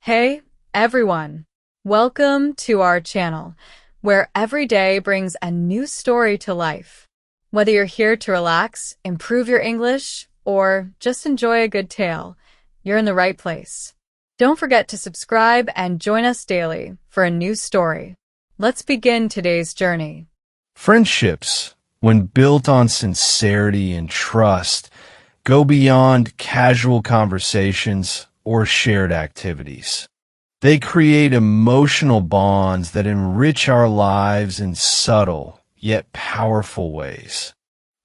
Hey, everyone. Welcome to our channel, where every day brings a new story to life. Whether you're here to relax, improve your English, or just enjoy a good tale, you're in the right place. Don't forget to subscribe and join us daily for a new story. Let's begin today's journey. Friendships, when built on sincerity and trust, go beyond casual conversations or shared activities. They create emotional bonds that enrich our lives in subtle yet powerful ways.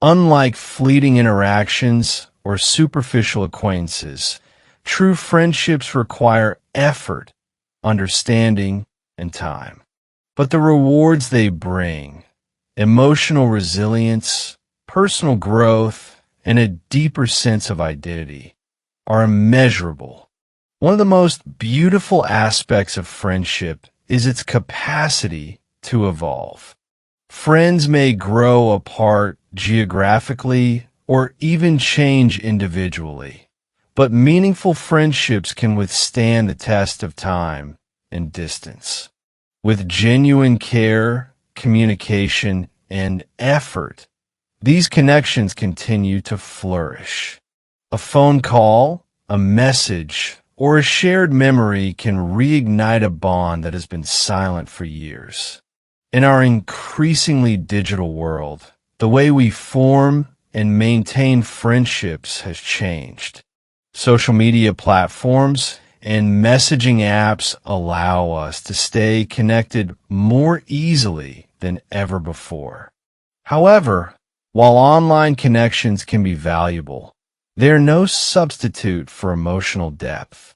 Unlike fleeting interactions or superficial acquaintances, true friendships require effort, understanding, and time. But the rewards they bring, emotional resilience, personal growth, and a deeper sense of identity, are immeasurable. One of the most beautiful aspects of friendship is its capacity to evolve. Friends may grow apart geographically or even change individually, but meaningful friendships can withstand the test of time and distance. With genuine care, communication, and effort, these connections continue to flourish. A phone call, a message, or a shared memory can reignite a bond that has been silent for years. In our increasingly digital world, the way we form and maintain friendships has changed. Social media platforms and messaging apps allow us to stay connected more easily than ever before. However, while online connections can be valuable, they are no substitute for emotional depth.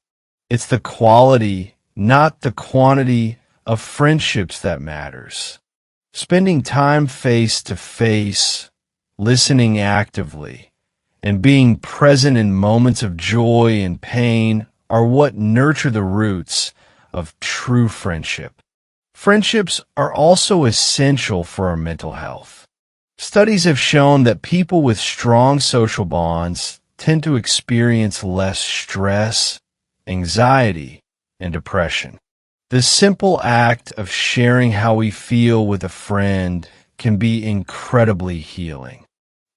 It's the quality, not the quantity, of friendships that matters. Spending time face to face, listening actively, and being present in moments of joy and pain are what nurture the roots of true friendship. Friendships are also essential for our mental health. Studies have shown that people with strong social bonds tend to experience less stress, anxiety, and depression. The simple act of sharing how we feel with a friend can be incredibly healing.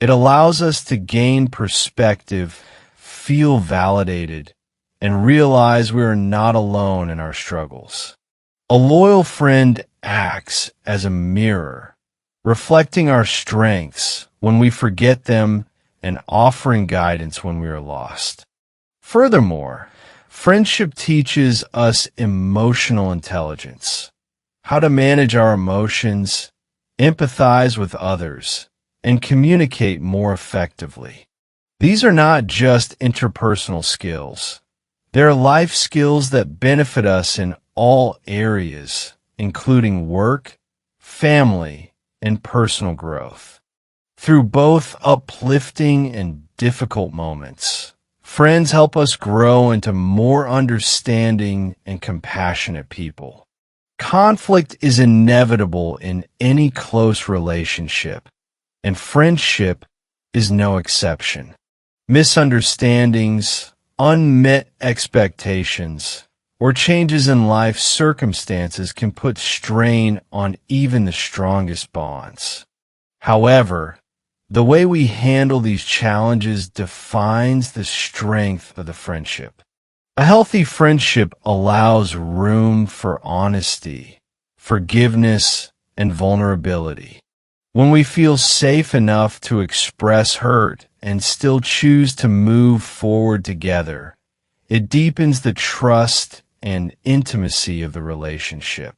It allows us to gain perspective, feel validated, and realize we are not alone in our struggles. A loyal friend acts as a mirror, reflecting our strengths when we forget them and offering guidance when we are lost. Furthermore, friendship teaches us emotional intelligence, how to manage our emotions, empathize with others, and communicate more effectively. These are not just interpersonal skills. They're life skills that benefit us in all areas, including work, family, and personal growth. Through both uplifting and difficult moments, friends help us grow into more understanding and compassionate people. Conflict is inevitable in any close relationship, and friendship is no exception. Misunderstandings, unmet expectations, or changes in life circumstances can put strain on even the strongest bonds. However, the way we handle these challenges defines the strength of the friendship. A healthy friendship allows room for honesty, forgiveness, and vulnerability. When we feel safe enough to express hurt and still choose to move forward together, it deepens the trust and intimacy of the relationship.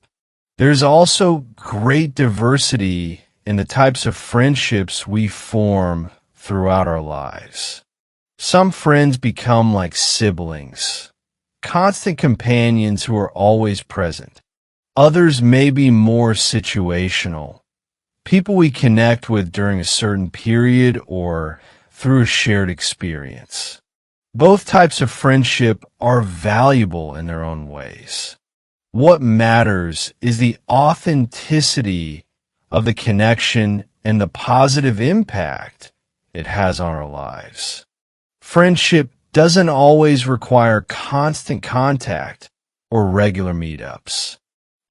There's also great diversity in the types of friendships we form throughout our lives. Some friends become like siblings, constant companions who are always present. Others may be more situational, people we connect with during a certain period or through a shared experience. Both types of friendship are valuable in their own ways. What matters is the authenticity of the connection and the positive impact it has on our lives. Friendship doesn't always require constant contact, or regular meetups.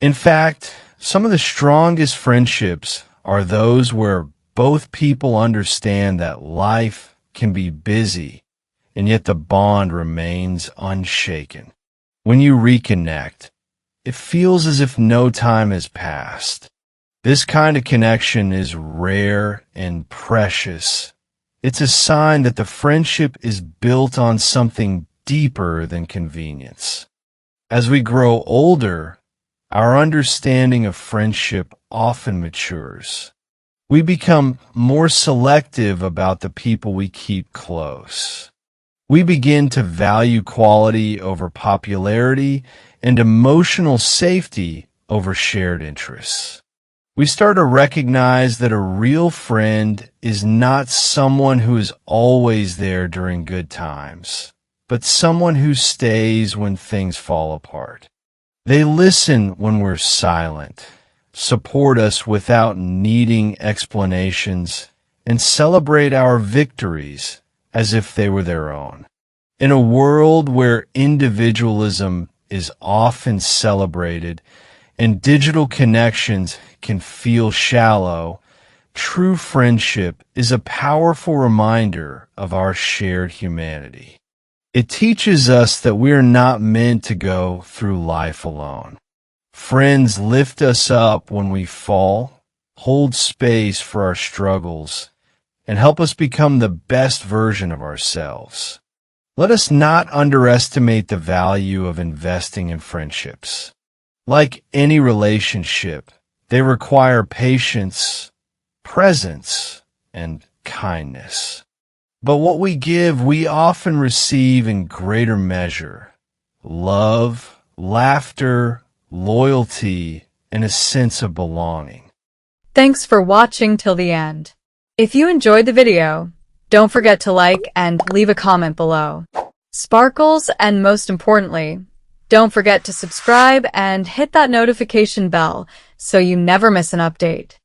In fact, some of the strongest friendships are those where both people understand that life can be busy and yet the bond remains unshaken. When you reconnect, it feels as if no time has passed. This kind of connection is rare and precious. It's a sign that the friendship is built on something deeper than convenience. As we grow older, our understanding of friendship often matures. We become more selective about the people we keep close. We begin to value quality over popularity and emotional safety over shared interests. We start to recognize that a real friend is not someone who is always there during good times, but someone who stays when things fall apart. They listen when we're silent, support us without needing explanations, and celebrate our victories as if they were their own. In a world where individualism is often celebrated and digital connections can feel shallow, true friendship is a powerful reminder of our shared humanity. It teaches us that we are not meant to go through life alone. Friends lift us up when we fall, hold space for our struggles, and help us become the best version of ourselves. Let us not underestimate the value of investing in friendships. Like any relationship, they require patience, presence, and kindness. But what we give, we often receive in greater measure. Love, laughter, loyalty, and a sense of belonging. Thanks for watching till the end. If you enjoyed the video, don't forget to like and leave a comment below. Sparkles, and most importantly, don't forget to subscribe and hit that notification bell so you never miss an update.